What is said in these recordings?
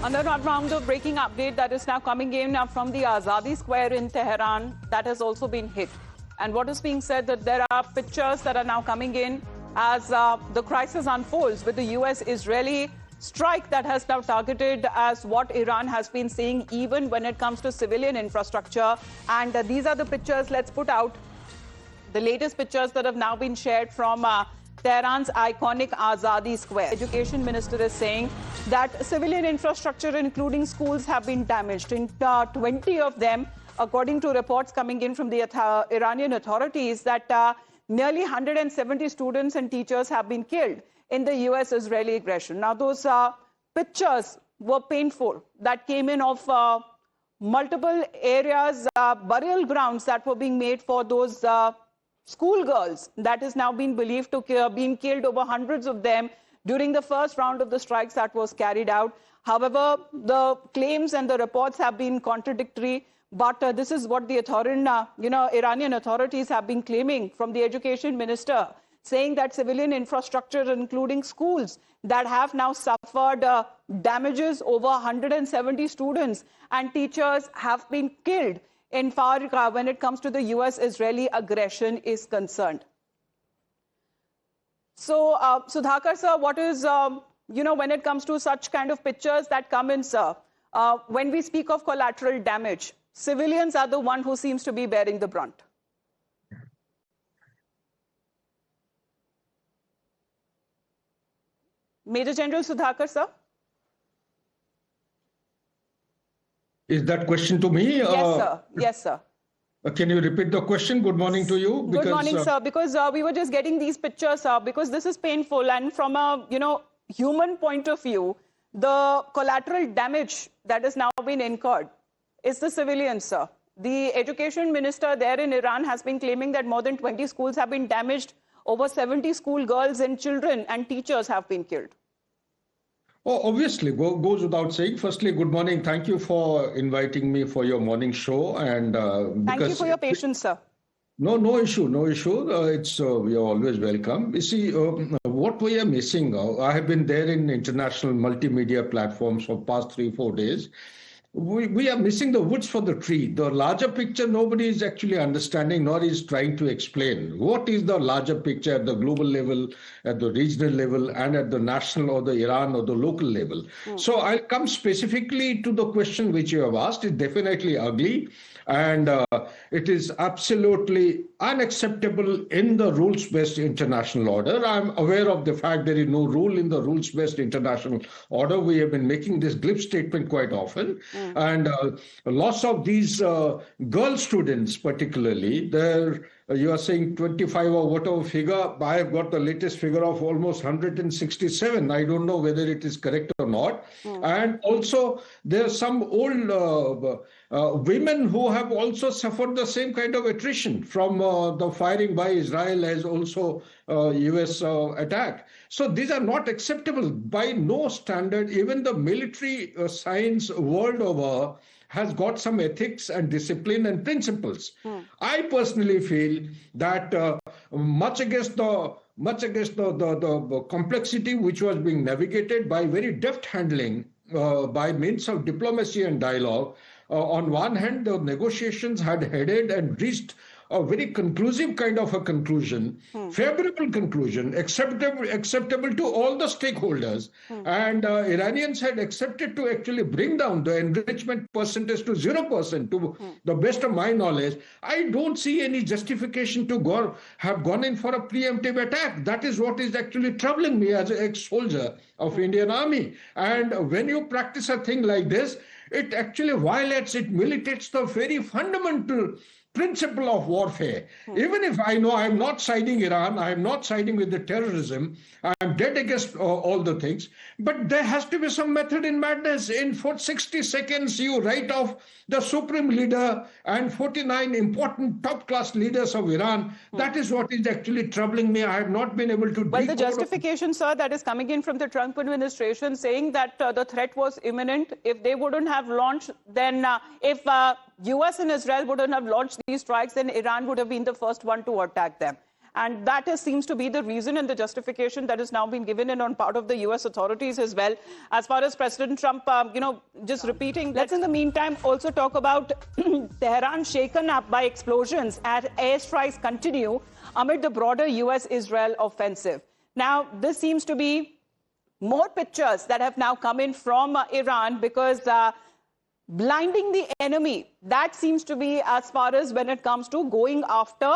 Another round of breaking update that is now coming in from the Azadi Square in Tehran that has also been hit. And what is being said that there are pictures that are now coming in as the crisis unfolds with the US-Israeli strike that has now targeted as what Iran has been saying even when it comes to civilian infrastructure. And these are the pictures. Let's put out the latest pictures that have now been shared from Tehran's iconic Azadi Square. Education Minister is saying that civilian infrastructure, including schools, have been damaged. In 20 of them, according to reports coming in from the Iranian authorities, that nearly 170 students and teachers have been killed in the US-Israeli aggression. Now, those pictures were painful. That came in of multiple areas, burial grounds that were being made for those schoolgirls that is now being believed to have been killed, over hundreds of them, during the first round of the strikes that was carried out. However, the claims and the reports have been contradictory. But this is what the Iranian authorities have been claiming from the education minister, saying that civilian infrastructure, including schools, that have now suffered damages. Over 170 students and teachers have been killed in far when it comes to the US-Israeli aggression is concerned. So, Sudhakar sir, what is, when it comes to such kind of pictures that come in, sir, when we speak of collateral damage, civilians are the one who seems to be bearing the brunt. Major General Sudhakar sir? Is that question to me? Yes, sir. Yes, sir. Can you repeat the question? Good morning to you. Good morning, sir. Because we were just getting these pictures, sir, because this is painful. And from a, human point of view, the collateral damage that has now been incurred is the civilians, sir. The education minister there in Iran has been claiming that more than 20 schools have been damaged. Over 70 school girls and children and teachers have been killed. Oh, obviously, goes without saying. Firstly, good morning. Thank you for inviting me for your morning show. And thank you for your patience, sir. No issue. You're always welcome. You see, what we are missing, I have been there in international multimedia platforms for past 3-4 days. We are missing the woods for the tree. The larger picture, nobody is actually understanding, nor is trying to explain. What is the larger picture at the global level, at the regional level, and at the national or the Iran or the local level? So I'll come specifically to the question which you have asked. It's definitely ugly. And it is absolutely unacceptable in the rules-based international order. I'm aware of the fact there is no rule in the rules-based international order. We have been making this glib statement quite often. And loss of these girl students particularly, you are saying 25 or whatever figure. I have got the latest figure of almost 167. I don't know whether it is correct or not. And also there are some old women who have also suffered the same kind of attrition from the firing by Israel as also US attack. So these are not acceptable by no standard. Even the military science world over has got some ethics and discipline and principles. I personally feel that much against the complexity which was being navigated by very deft handling by means of diplomacy and dialogue, on one hand, the negotiations had headed and reached a very conclusive kind of a conclusion, favorable conclusion, acceptable to all the stakeholders. And Iranians had accepted to actually bring down the enrichment percentage to 0%, to the best of my knowledge. I don't see any justification to have gone in for a preemptive attack. That is what is actually troubling me as an ex-soldier of Indian Army. And when you practice a thing like this, it actually violates, it militates the very fundamental principle of warfare. Even if I know I'm not siding Iran, I'm not siding with the terrorism, I'm dead against all the things, but there has to be some method in madness. For 60 seconds, you write off the supreme leader and 49 important top-class leaders of Iran. That is what is actually troubling me. I have not been able to... Well, the justification, sir, that is coming in from the Trump administration saying that the threat was imminent. If they wouldn't have launched, then if US and Israel wouldn't have launched these strikes, then Iran would have been the first one to attack them. And that seems to be the reason and the justification that has now been given in on part of the US authorities as well. As far as President Trump, just repeating, let's in the meantime also talk about Tehran shaken up by explosions as airstrikes continue amid the broader US-Israel offensive. Now, this seems to be more pictures that have now come in from Iran because blinding the enemy, that seems to be as far as when it comes to going after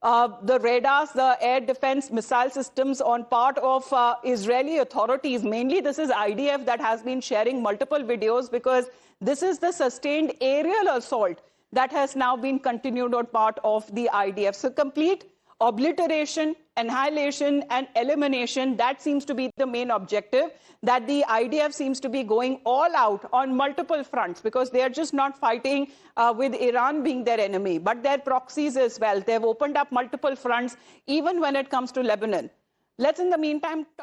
the radars, the air defense missile systems on part of Israeli authorities. Mainly, this is IDF that has been sharing multiple videos because this is the sustained aerial assault that has now been continued on part of the IDF. So complete obliteration, annihilation and elimination, that seems to be the main objective, that the IDF seems to be going all out on multiple fronts because they are just not fighting with Iran being their enemy, but their proxies as well. They've opened up multiple fronts, even when it comes to Lebanon. Let's in the meantime talk